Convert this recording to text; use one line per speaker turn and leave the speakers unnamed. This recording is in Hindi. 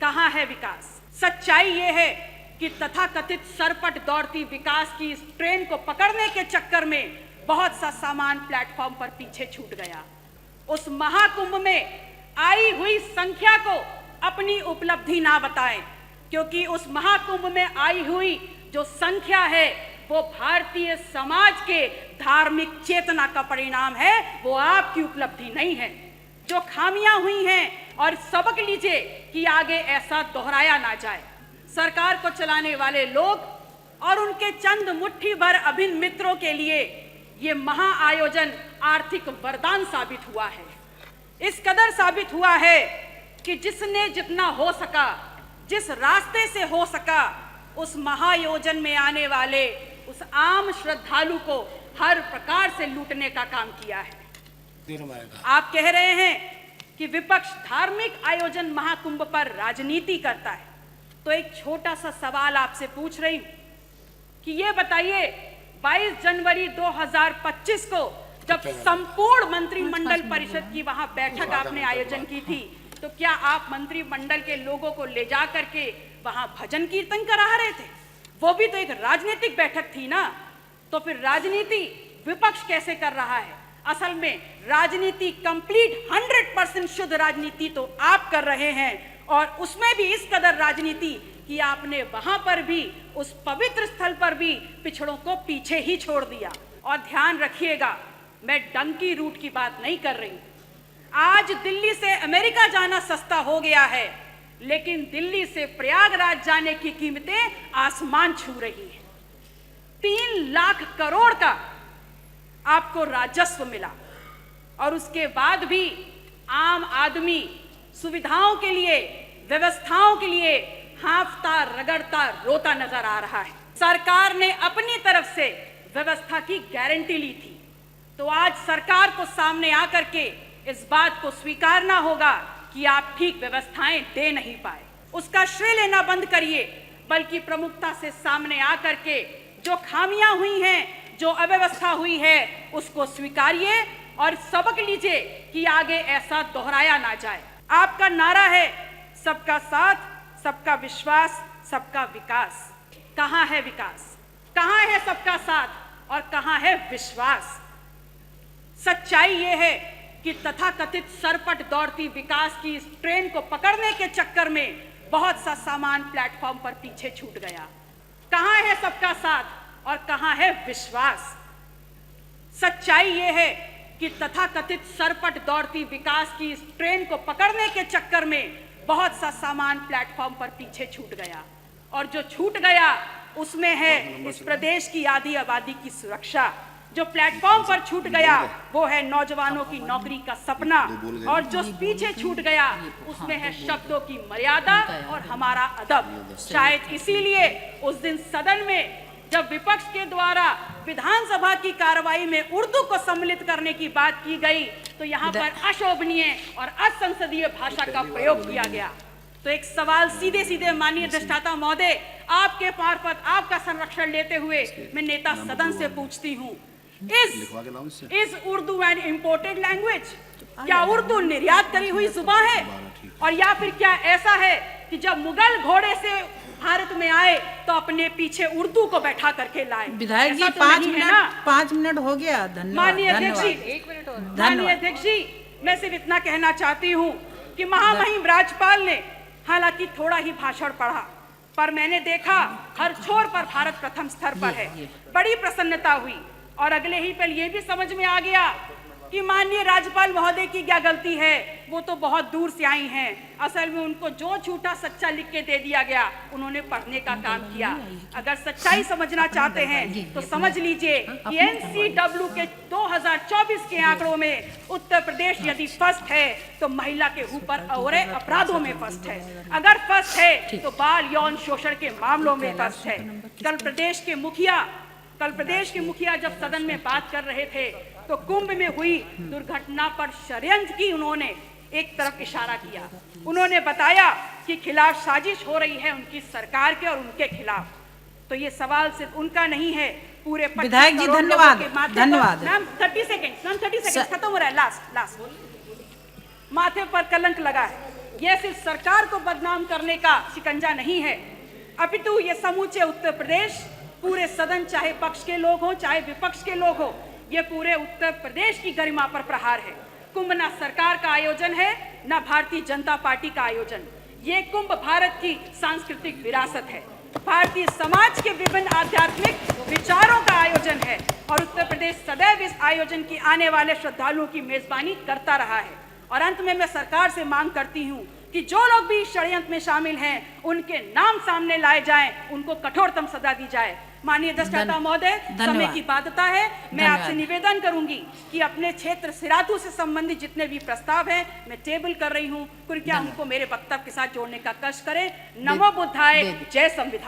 कहाँ है विकास? सच्चाई ये है कि तथाकथित सरपट दौड़ती विकास की इस ट्रेन को पकड़ने के चक्कर में बहुत सा सामान प्लेटफॉर्म पर पीछे छूट गया। उस महाकुंभ में आई हुई संख्या को अपनी उपलब्धि ना बताएं, क्योंकि उस महाकुंभ में आई हुई जो संख्या है वो भारतीय समाज के धार्मिक चेतना का परिणाम है, वो आपकी उपलब्धि नहीं है। जो खामियां हुई हैं और सबक लीजिए कि आगे ऐसा दोहराया ना जाए। सरकार को चलाने वाले लोग और उनके चंद मुट्ठी भर अभिन्न मित्रों के लिए ये महाआयोजन आर्थिक वरदान साबित हुआ है। इस कदर साबित हुआ है कि जिसने जितना हो सका, जिस रास्ते से हो सका, उस महाआयोजन में आने वाले उस आम श्रद्धालु को हर प्रकार से लूटने का काम किया है। आप कह रहे हैं कि विपक्ष धार्मिक आयोजन महाकुंभ पर राजनीति करता है, तो एक छोटा सा सवाल आपसे पूछ रही हूं कि ये बताइए 22 जनवरी 2025 को जब संपूर्ण मंत्रिमंडल परिषद की वहां बैठक आपने आयोजन की थी, तो क्या आप मंत्रिमंडल के लोगों को ले जा करके वहां भजन कीर्तन करा रहे थे? वो भी तो एक राजनीतिक बैठक थी ना। तो फिर राजनीति विपक्ष कैसे कर रहा है? असल में राजनीति कंप्लीट 100% शुद्ध राजनीति तो आप कर रहे हैं, और उसमें भी इस कदर राजनीति कि आपने वहां पर भी, उस पवित्र स्थल पर भी पिछड़ों को पीछे ही छोड़ दिया। और ध्यान रखिएगा, मैं डंकी रूट की बात नहीं कर रही। आज दिल्ली से अमेरिका जाना सस्ता हो गया है, लेकिन दिल्ली से प्रयागराज जाने की कीमतें आसमान छू रही हैं। 3 लाख करोड़ का आपको राजस्व मिला, और उसके बाद भी आम आदमी सुविधाओं के लिए, व्यवस्थाओं के लिए हांफता रगड़ता रोता नजर आ रहा है। सरकार ने अपनी तरफ से व्यवस्था की गारंटी ली थी, तो आज सरकार को सामने आकर के इस बात को स्वीकारना होगा कि आप ठीक व्यवस्थाएं दे नहीं पाए। उसका श्रेय लेना बंद करिए, बल्कि प्रमुखता से सामने आकर के जो खामियां हुई हैं, जो अव्यवस्था हुई है, उसको स्वीकारिए और सबक लीजिए कि आगे ऐसा दोहराया ना जाए। आपका नारा है सबका साथ, सबका विश्वास, सबका विकास। कहाँ है विकास? कहाँ है सबका साथ और कहाँ है विश्वास? सच्चाई ये है कि तथाकथित सरपट दौड़ती विकास की इस ट्रेन को पकड़ने के चक्कर में बहुत सा सामान प्लेटफॉर्म पर पीछे छूट गया। कहाँ है सबका साथ और कहाँ है विश्वास? सच्चाई ये है कि तथाकथित सरपट दौड़ती विकास की इस ट्रेन को पकड़ने के चक्कर में बहुत सा सामान प्लेटफॉर्म पर पीछे छूट गया, और जो छूट गया उसमें है इस प्रदेश की आधी आबादी की सुरक्षा। जो प्लेटफॉर्म पर छूट गया वो है नौजवानों की नौकरी का सपना, और जो पीछे छूट गया उसमें है शब्दों की मर्यादा और हमारा अदब। शायद इसीलिए उस दिन सदन में जब विपक्ष के द्वारा विधानसभा की कार्रवाई में उर्दू को सम्मिलित करने की बात की गई, तो यहाँ पर अशोभनीय और असंसदीय भाषा का प्रयोग किया गया। तो एक सवाल सीधे सीधे माननीय अधिष्ठाता महोदय, आपके मार्फत आपका संरक्षण लेते हुए मैं नेता सदन से पूछती हूँ, is Urdu an imported language? क्या उर्दू निर्यात करी हुई जुबान है? और या फिर क्या ऐसा है कि जब मुगल घोड़े से भारत में आए तो अपने पीछे उर्दू को बैठा करके लाए?
विधायक जी, 5 मिनट हो गया। धन्यवाद।
माननीय अध्यक्ष जी, 1 मिनट और। माननीय अध्यक्ष जी, मैं सिर्फ इतना कहना चाहती हूँ कि महामहिम राज्यपाल ने हालांकि थोड़ा ही भाषण पढ़ा, पर मैंने देखा हर छोर पर भारत प्रथम स्तर पर है। बड़ी प्रसन्नता हुई, और अगले ही पल ये भी समझ में आ गया कि माननीय राज्यपाल महोदय की क्या गलती है। वो तो बहुत दूर से आई हैं, असल में उनको जो झूठा सच्चा लिख के दे दिया गया उन्होंने पढ़ने का काम किया। अगर सच्चाई समझना चाहते हैं तो समझ लीजिए कि NCW के 2024 के आंकड़ों में उत्तर प्रदेश यदि फर्स्ट है तो महिला के ऊपर और अपराधों में फर्स्ट है। अगर फर्स्ट है तो बाल यौन शोषण के मामलों में फर्स्ट है। कल प्रदेश के मुखिया जब सदन में बात कर रहे थे तो कुंभ में हुई दुर्घटना पर षड्यंत्र की उन्होंने एक तरफ इशारा किया। उन्होंने बताया कि खिलाफ साजिश हो रही है उनकी सरकार के और उनके खिलाफ। तो ये सवाल सिर्फ उनका नहीं है, पूरे
विधायक जी धन्यवाद।
मैम 30 सेकेंड खत्म हो रहा है। लास्ट माथे पर कलंक लगा है। ये सिर्फ सरकार को बदनाम करने का शिकंजा नहीं है, अपितु ये समूचे उत्तर प्रदेश, पूरे सदन, चाहे पक्ष के लोग हों चाहे विपक्ष के लोग हों, ये पूरे उत्तर प्रदेश की गरिमा पर प्रहार है। कुंभ ना सरकार का आयोजन है, ना भारतीय जनता पार्टी का आयोजन। ये कुंभ भारत की सांस्कृतिक विरासत है, भारतीय समाज के विभिन्न आध्यात्मिक विचारों का आयोजन है और उत्तर प्रदेश सदैव इस आयोजन की आने वाले श्रद्धालुओं की मेजबानी करता रहा है। और अंत में मैं सरकार से मांग करती हूं कि जो लोग भी षड्यंत्र में शामिल हैं उनके नाम सामने लाए जाएं, उनको कठोरतम सजा दी जाए। माननीय अधिष्ठाता महोदय, समय की बाध्यता है, मैं आपसे निवेदन करूंगी कि अपने क्षेत्र सिराथू से संबंधित जितने भी प्रस्ताव हैं मैं टेबल कर रही हूं, कृपया उनको मेरे वक्तव्य के साथ जोड़ने का कष्ट करें। नमो बुद्धाय, जय संविधान।